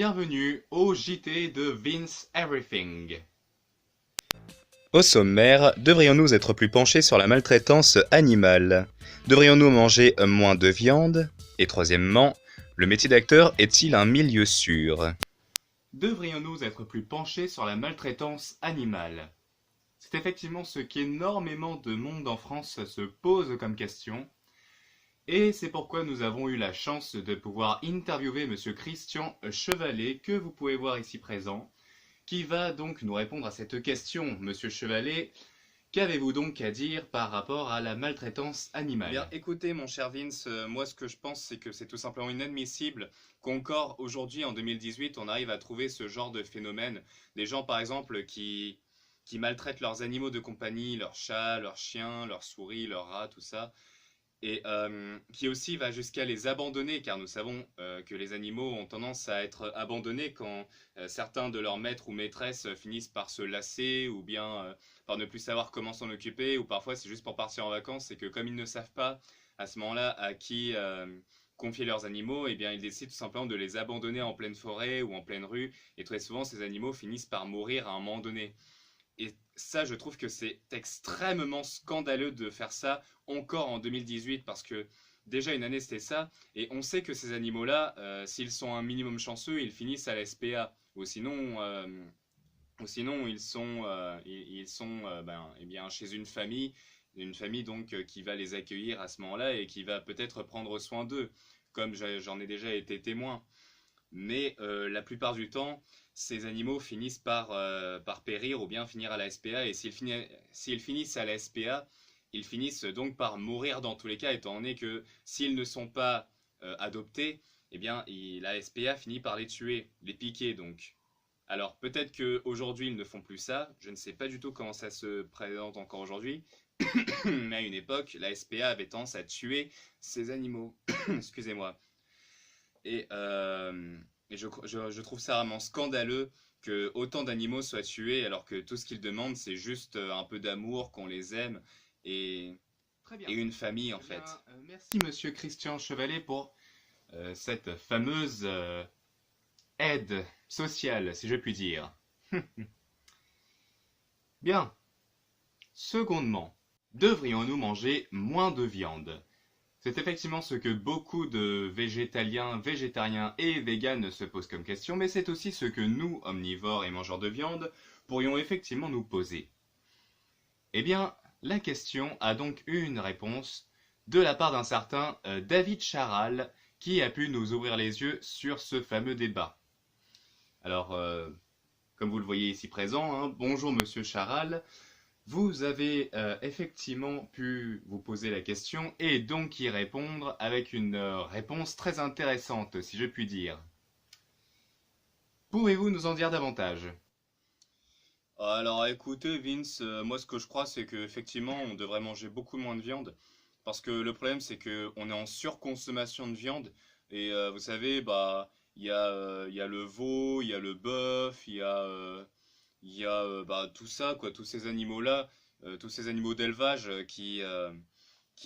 bienvenue au JT de Vince Everything. Au sommaire, devrions-nous être plus penchés sur la maltraitance animale? Devrions-nous manger moins de viande? Et troisièmement, le métier d'acteur est-il un milieu sûr? Devrions-nous être plus penchés sur la maltraitance animale? C'est effectivement ce qu'énormément de monde en France se pose comme question. Et c'est pourquoi nous avons eu la chance de pouvoir interviewer Monsieur Christian Chevalet, que vous pouvez voir ici présent, qui va donc nous répondre à cette question. Monsieur Chevalet, qu'avez-vous donc à dire par rapport à la maltraitance animale? Bien, écoutez, mon cher Vince, moi ce que je pense, c'est que c'est tout simplement inadmissible qu'encore aujourd'hui, en 2018, on arrive à trouver ce genre de phénomène. Des gens, par exemple, qui maltraitent leurs animaux de compagnie, leurs chats, leurs chiens, leurs souris, leurs rats, tout ça, et qui aussi va jusqu'à les abandonner, car nous savons que les animaux ont tendance à être abandonnés quand certains de leurs maîtres ou maîtresses finissent par se lasser ou bien par ne plus savoir comment s'en occuper, ou parfois c'est juste pour partir en vacances, et que comme ils ne savent pas à ce moment-là à qui confier leurs animaux, eh bien ils décident tout simplement de les abandonner en pleine forêt ou en pleine rue, et très souvent ces animaux finissent par mourir à un moment donné. Et ça, je trouve que c'est extrêmement scandaleux de faire ça encore en 2018 parce que déjà une année c'était ça, et on sait que ces animaux-là, s'ils sont un minimum chanceux, ils finissent à la SPA, ou sinon ils sont eh bien, chez une famille donc qui va les accueillir à ce moment-là et qui va peut-être prendre soin d'eux, comme j'en ai déjà été témoin. Mais la plupart du temps, ces animaux finissent par périr ou bien finir à la SPA. Et s'ils finissent à la SPA, ils finissent donc par mourir dans tous les cas, étant donné que s'ils ne sont pas adoptés, eh bien, la SPA finit par les tuer, les piquer donc. Alors peut-être qu'aujourd'hui ils ne font plus ça, je ne sais pas du tout comment ça se présente encore aujourd'hui, mais à une époque, la SPA avait tendance à tuer ces animaux. Excusez-moi. Et, je trouve ça vraiment scandaleux que autant d'animaux soient tués alors que tout ce qu'ils demandent c'est juste un peu d'amour, qu'on les aime et, Très bien. et une famille en Eh bien, fait. merci Monsieur Christian Chevalet pour cette fameuse aide sociale, si je puis dire. Bien. Secondement, devrions-nous manger moins de viande? C'est effectivement ce que beaucoup de végétaliens, végétariens et véganes se posent comme question, mais c'est aussi ce que nous, omnivores et mangeurs de viande, pourrions effectivement nous poser. Eh bien, la question a donc eu une réponse de la part d'un certain David Charal, qui a pu nous ouvrir les yeux sur ce fameux débat. Alors, comme vous le voyez ici présent, hein, bonjour Monsieur Charal. Vous avez effectivement pu vous poser la question et donc y répondre avec une réponse très intéressante, si je puis dire. Pouvez-vous nous en dire davantage? Alors écoutez Vince, moi ce que je crois c'est qu'effectivement on devrait manger beaucoup moins de viande parce que le problème c'est que on est en surconsommation de viande et vous savez il y a le veau, il y a le bœuf, il y a tout ça, quoi, tous ces animaux-là, tous ces animaux d'élevage qui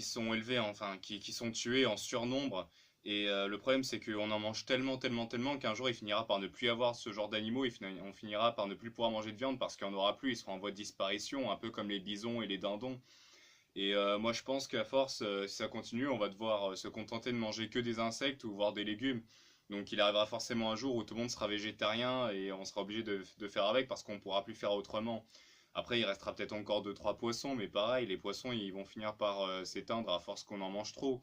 sont élevés, enfin, qui sont tués en surnombre. Et le problème, c'est qu'on en mange tellement, tellement, tellement qu'un jour, il finira par ne plus avoir ce genre d'animaux, et on finira par ne plus pouvoir manger de viande parce qu'il n'y en aura plus, ils seront en voie de disparition, un peu comme les bisons et les dindons. Et moi, je pense qu'à force, si ça continue, on va devoir se contenter de manger que des insectes ou voire des légumes. Donc il arrivera forcément un jour où tout le monde sera végétarien et on sera obligé de faire avec parce qu'on ne pourra plus faire autrement. Après, il restera peut-être encore deux trois poissons, mais pareil, les poissons, ils vont finir par s'éteindre à force qu'on en mange trop.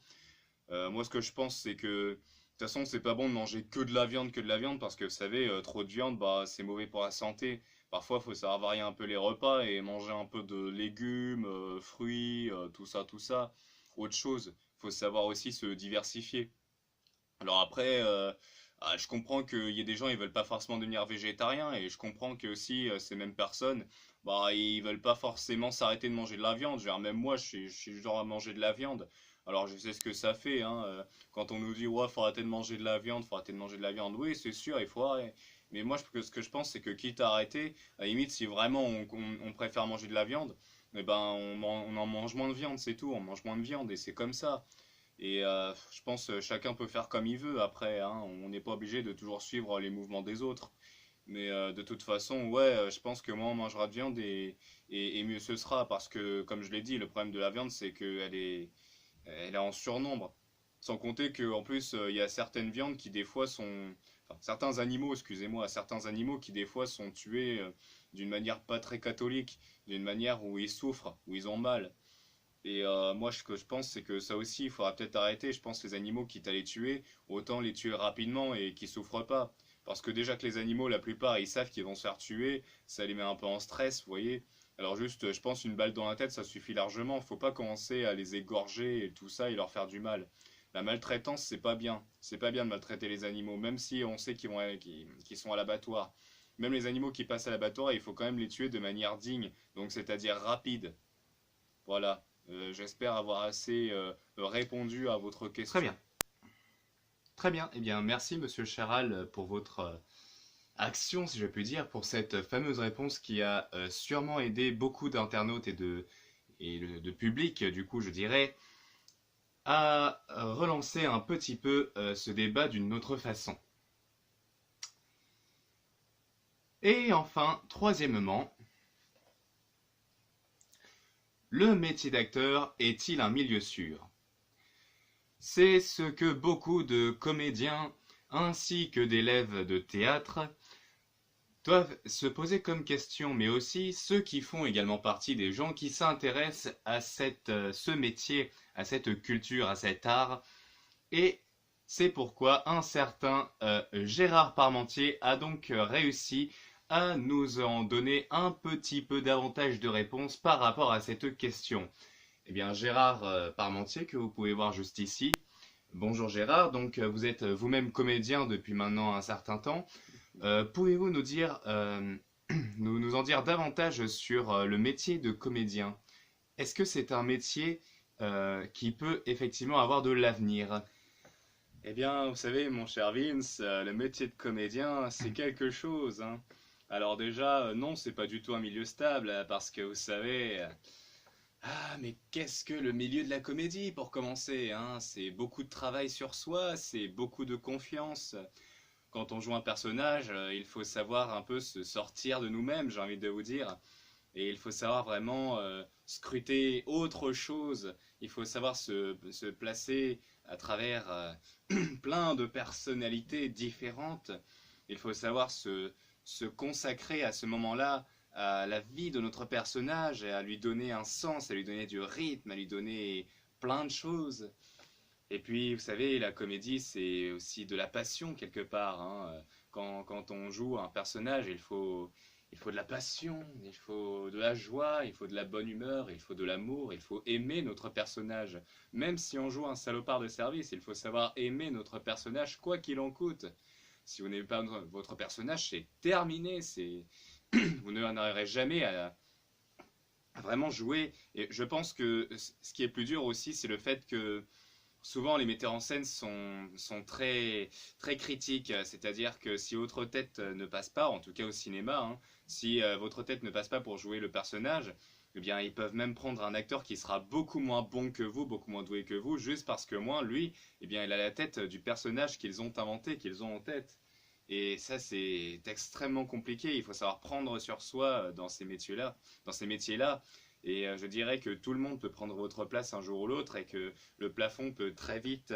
Moi, ce que je pense, c'est que de toute façon, c'est pas bon de manger que de la viande, parce que vous savez, trop de viande, bah, c'est mauvais pour la santé. Parfois, il faut savoir varier un peu les repas et manger un peu de légumes, fruits, tout ça. Autre chose, il faut savoir aussi se diversifier. Alors après, je comprends qu'il y ait des gens, ils veulent pas forcément devenir végétariens, et je comprends que aussi ces mêmes personnes, bah, ils veulent pas forcément s'arrêter de manger de la viande. Genre, même moi, je suis du genre à manger de la viande. Alors je sais ce que ça fait, hein. Quand on nous dit, ouais, faut arrêter de manger de la viande, faut arrêter de manger de la viande. Oui, c'est sûr, il faut arrêter. Mais moi, ce que je pense, c'est que quitte à arrêter, à la limite, si vraiment on préfère manger de la viande, eh ben, on en mange moins de viande, c'est tout. On mange moins de viande, et c'est comme ça. Et je pense chacun peut faire comme il veut après, hein. On n'est pas obligé de toujours suivre les mouvements des autres. Mais de toute façon, ouais, je pense que moins on mangera de viande et mieux ce sera. Parce que, comme je l'ai dit, le problème de la viande, c'est elle est en surnombre. Sans compter qu'en plus, il y a certaines viandes qui des fois sont... Enfin, certains animaux, excusez-moi, certains animaux qui des fois sont tués d'une manière pas très catholique, d'une manière où ils souffrent, où ils ont mal. Et moi, ce que je pense, c'est que ça aussi, il faudra peut-être arrêter. Je pense que les animaux, quitte à les tuer, autant les tuer rapidement et qu'ils souffrent pas. Parce que déjà que les animaux, la plupart, ils savent qu'ils vont se faire tuer, ça les met un peu en stress, vous voyez. Alors juste, je pense une balle dans la tête, ça suffit largement. Faut pas commencer à les égorger et tout ça et leur faire du mal. La maltraitance, c'est pas bien. C'est pas bien de maltraiter les animaux, même si on sait qu'ils sont à l'abattoir. Même les animaux qui passent à l'abattoir, il faut quand même les tuer de manière digne, donc c'est-à-dire rapide. Voilà. J'espère avoir assez répondu à votre Très question. bien. Très bien. Eh bien, merci, monsieur Charal, pour votre action, si je puis dire, pour cette fameuse réponse qui a sûrement aidé beaucoup d'internautes et de public, du coup, je dirais, à relancer un petit peu ce débat d'une autre façon. Et enfin, troisièmement, le métier d'acteur est-il un milieu sûr? C'est ce que beaucoup de comédiens ainsi que d'élèves de théâtre doivent se poser comme question, mais aussi ceux qui font également partie des gens qui s'intéressent à ce métier, à cette culture, à cet art. Et c'est pourquoi un certain Gérard Parmentier a donc réussi à nous en donner un petit peu davantage de réponses par rapport à cette question. Eh bien, Gérard Parmentier, que vous pouvez voir juste ici. Bonjour Gérard, donc vous êtes vous-même comédien depuis maintenant un certain temps. Pouvez-vous nous dire, nous en dire davantage sur le métier de comédien? Est-ce que c'est un métier qui peut effectivement avoir de l'avenir? Eh bien, vous savez, mon cher Vince, le métier de comédien, c'est quelque chose, hein. Alors déjà, non, c'est pas du tout un milieu stable, parce que vous savez... ah, mais qu'est-ce que le milieu de la comédie, pour commencer, hein? C'est beaucoup de travail sur soi, c'est beaucoup de confiance. Quand on joue un personnage, il faut savoir un peu se sortir de nous-mêmes, j'ai envie de vous dire. Et il faut savoir vraiment scruter autre chose. Il faut savoir se placer à travers plein de personnalités différentes. Il faut savoir se consacrer à ce moment-là à la vie de notre personnage, et à lui donner un sens, à lui donner du rythme, à lui donner plein de choses. Et puis, vous savez, la comédie, c'est aussi de la passion quelque part, hein. Quand on joue un personnage, il faut de la passion, il faut de la joie, il faut de la bonne humeur, il faut de l'amour, il faut aimer notre personnage. Même si on joue un salopard de service, il faut savoir aimer notre personnage quoi qu'il en coûte. Si vous n'aimez pas votre personnage, c'est terminé, vous n'arriverez jamais à vraiment jouer. Et je pense que ce qui est plus dur aussi, c'est le fait que souvent les metteurs en scène sont très, très critiques, c'est-à-dire que si votre tête ne passe pas, en tout cas au cinéma, hein, si votre tête ne passe pas pour jouer le personnage, eh bien ils peuvent même prendre un acteur qui sera beaucoup moins bon que vous, beaucoup moins doué que vous, juste parce que moi, lui, eh bien il a la tête du personnage qu'ils ont inventé, qu'ils ont en tête. Et ça, c'est extrêmement compliqué. Il faut savoir prendre sur soi dans ces métiers-là, dans ces métiers-là. Et je dirais que tout le monde peut prendre votre place un jour ou l'autre et que le plafond peut très vite,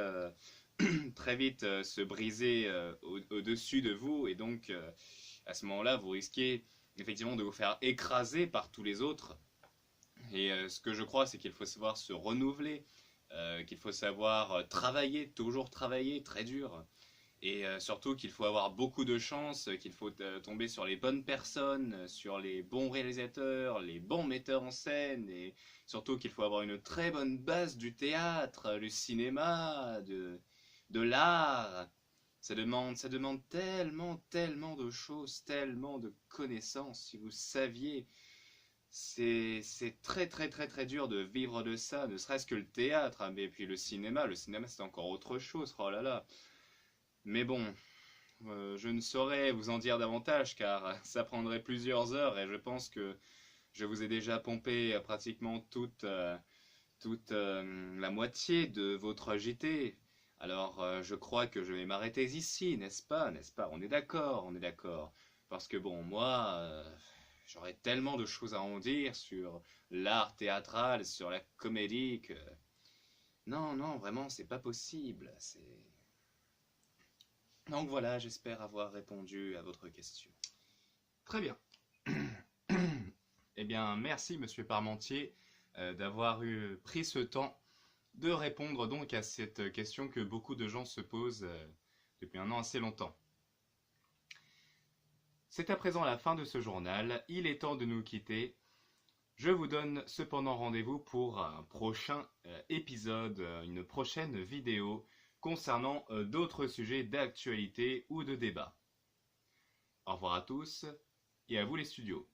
très vite se briser au-dessus de vous. Et donc, à ce moment-là, vous risquez effectivement de vous faire écraser par tous les autres. Et ce que je crois, c'est qu'il faut savoir se renouveler, qu'il faut savoir travailler, toujours travailler, très dur. Et surtout qu'il faut avoir beaucoup de chance, qu'il faut tomber sur les bonnes personnes, sur les bons réalisateurs, les bons metteurs en scène, et surtout qu'il faut avoir une très bonne base du théâtre, du cinéma, de l'art. Ça demande tellement, tellement de choses, tellement de connaissances. Si vous saviez, c'est très, très, très, très dur de vivre de ça, ne serait-ce que le théâtre, hein, mais puis le cinéma c'est encore autre chose, oh là là. Mais bon, je ne saurais vous en dire davantage car ça prendrait plusieurs heures et je pense que je vous ai déjà pompé pratiquement toute la moitié de votre JT. Alors, je crois que je vais m'arrêter ici, n'est-ce pas? N'est-ce pas? On est d'accord, on est d'accord. Parce que bon, moi, j'aurais tellement de choses à en dire sur l'art théâtral, sur la comédie que... Non, non, vraiment, c'est pas possible. Donc voilà, j'espère avoir répondu à votre question. Très bien. Eh bien, merci, monsieur Parmentier, d'avoir pris ce temps de répondre donc à cette question que beaucoup de gens se posent depuis un an assez longtemps. C'est à présent la fin de ce journal, il est temps de nous quitter. Je vous donne cependant rendez-vous pour un prochain épisode, une prochaine vidéo concernant d'autres sujets d'actualité ou de débat. Au revoir à tous et à vous les studios.